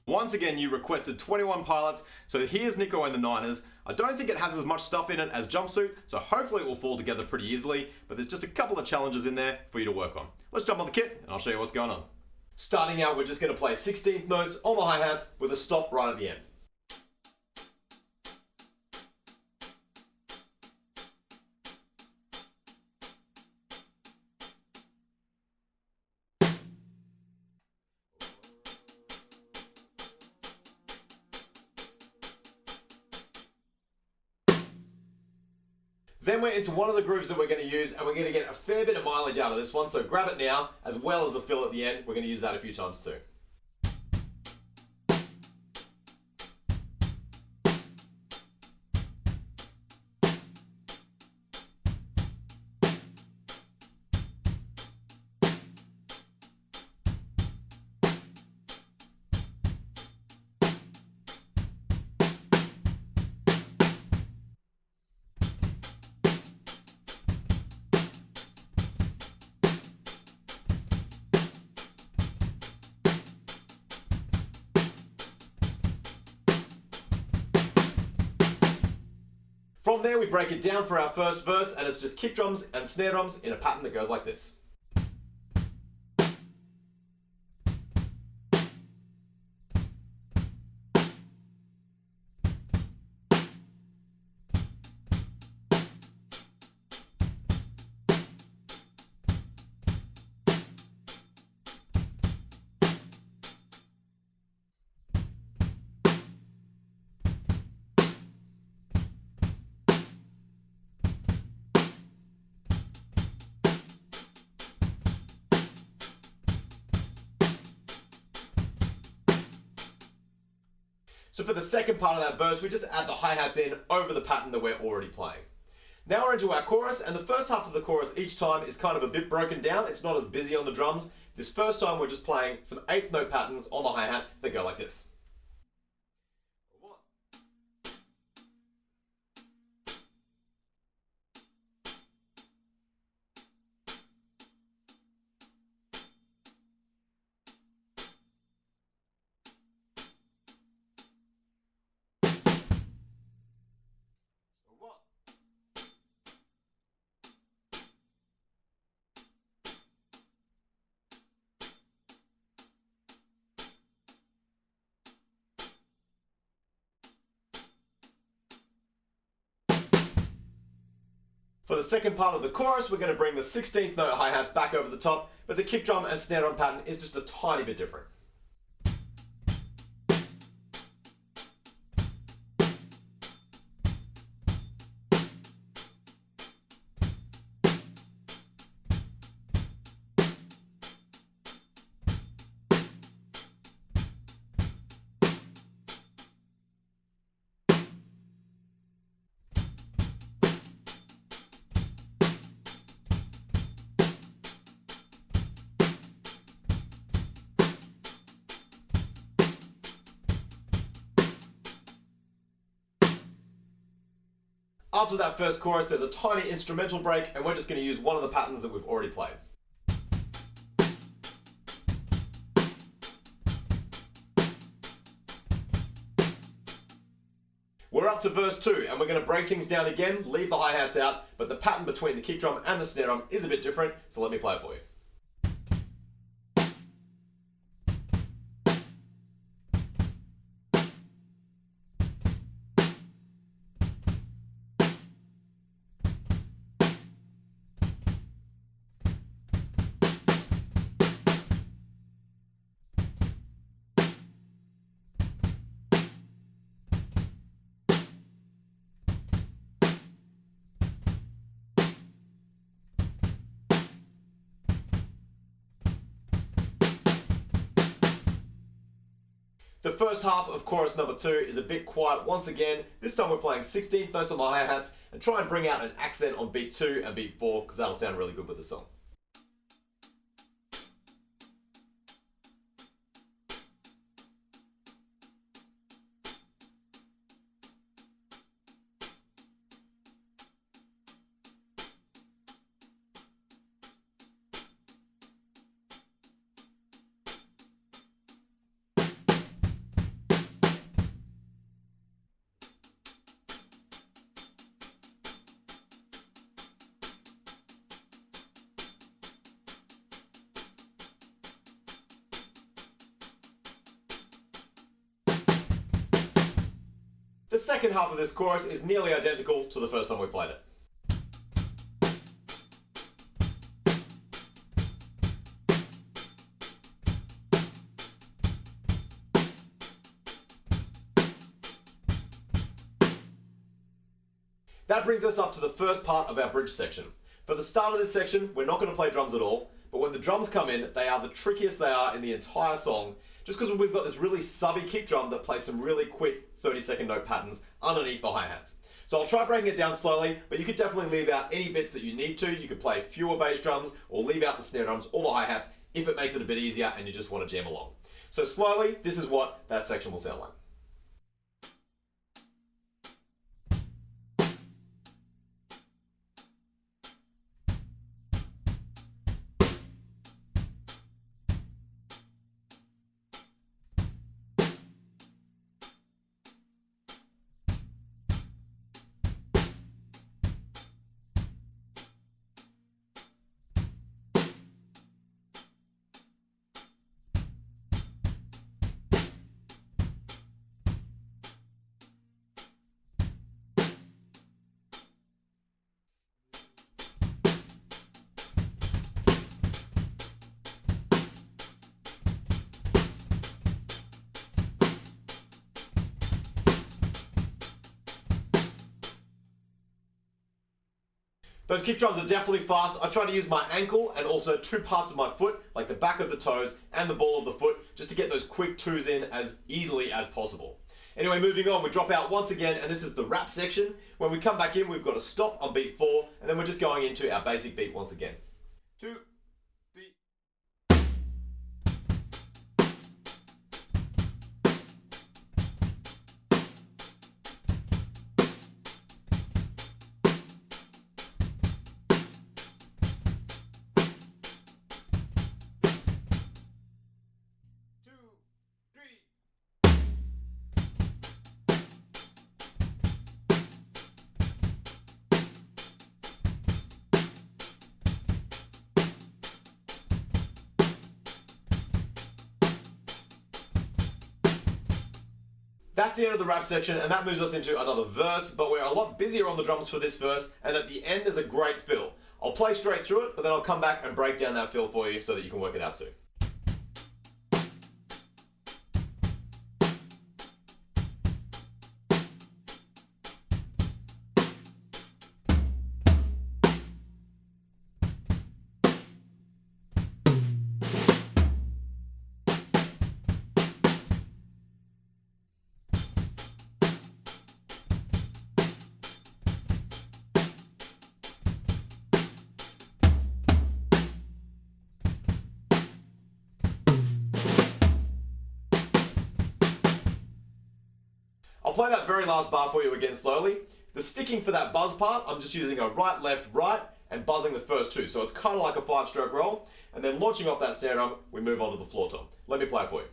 Once again, you requested 21 pilots, so here's Nico and the Niners. I don't think it has as much stuff in it as Jumpsuit, so hopefully it will fall together pretty easily, but there's just a couple of challenges in there for you to work on. Let's jump on the kit, and I'll show you what's going on. Starting out, we're just going to play 16th notes on the hi-hats with a stop right at the end. Then we're into one of the grooves that we're going to use, and we're going to get a fair bit of mileage out of this one, so grab it now, as well as the fill at the end. We're going to use that a few times too. From there, we break it down for our first verse, and it's just kick drums and snare drums in a pattern that goes like this. So for the second part of that verse, we just add the hi-hats in over the pattern that we're already playing. Now we're into our chorus, and the first half of the chorus each time is kind of a bit broken down. It's not as busy on the drums. This first time we're just playing some 8th note patterns on the hi-hat that go like this. For the second part of the chorus, we're going to bring the 16th note hi-hats back over the top, but the kick drum and snare drum pattern is just a tiny bit different. After that first chorus, there's a tiny instrumental break, and we're just going to use one of the patterns that we've already played. We're up to verse 2, and we're going to break things down again, leave the hi-hats out, but the pattern between the kick drum and the snare drum is a bit different, so let me play it for you. The first half of chorus number 2 is a bit quiet once again. This time we're playing 16th notes on the hi-hats and try and bring out an accent on beat 2 and beat 4 because that'll sound really good with the song. The second half of this chorus is nearly identical to the first time we played it. That brings us up to the first part of our bridge section. For the start of this section, we're not going to play drums at all, but when the drums come in, they are the trickiest they are in the entire song, just because we've got this really subby kick drum that plays some really quick 30-second note patterns underneath the hi-hats. So I'll try breaking it down slowly, but you could definitely leave out any bits that you need to. You could play fewer bass drums or leave out the snare drums or the hi-hats if it makes it a bit easier and you just want to jam along. So slowly, this is what that section will sound like. Those kick drums are definitely fast. I try to use my ankle and also two parts of my foot, like the back of the toes and the ball of the foot, just to get those quick twos in as easily as possible. Anyway, moving on, we drop out once again, and this is the rap section. When we come back in, we've got to stop on beat 4, and then we're just going into our basic beat once again. 2, 3. That's the end of the rap section, and that moves us into another verse, but we're a lot busier on the drums for this verse, and at the end there's a great fill. I'll play straight through it, but then I'll come back and break down that fill for you so that you can work it out too. I'll play that very last bar for you again slowly. The sticking for that buzz part, I'm just using a right, left, right, and buzzing the first two. So it's kind of like a 5-stroke roll. And then launching off that snare drum, we move on to the floor tom. Let me play it for you.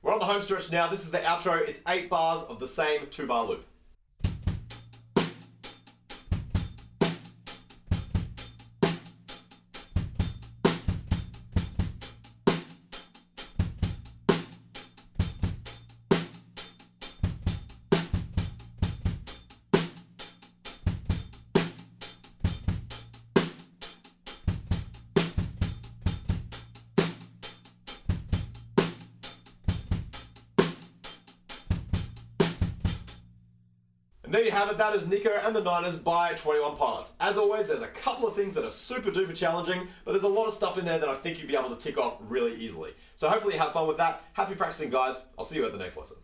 We're on the home stretch now. This is the outro. It's 8 bars of the same 2-bar loop. And there you have it, that is Nico and the Niners by 21 Pilots. As always, there's a couple of things that are super duper challenging, but there's a lot of stuff in there that I think you'll be able to tick off really easily. So hopefully you have fun with that. Happy practicing, guys. I'll see you at the next lesson.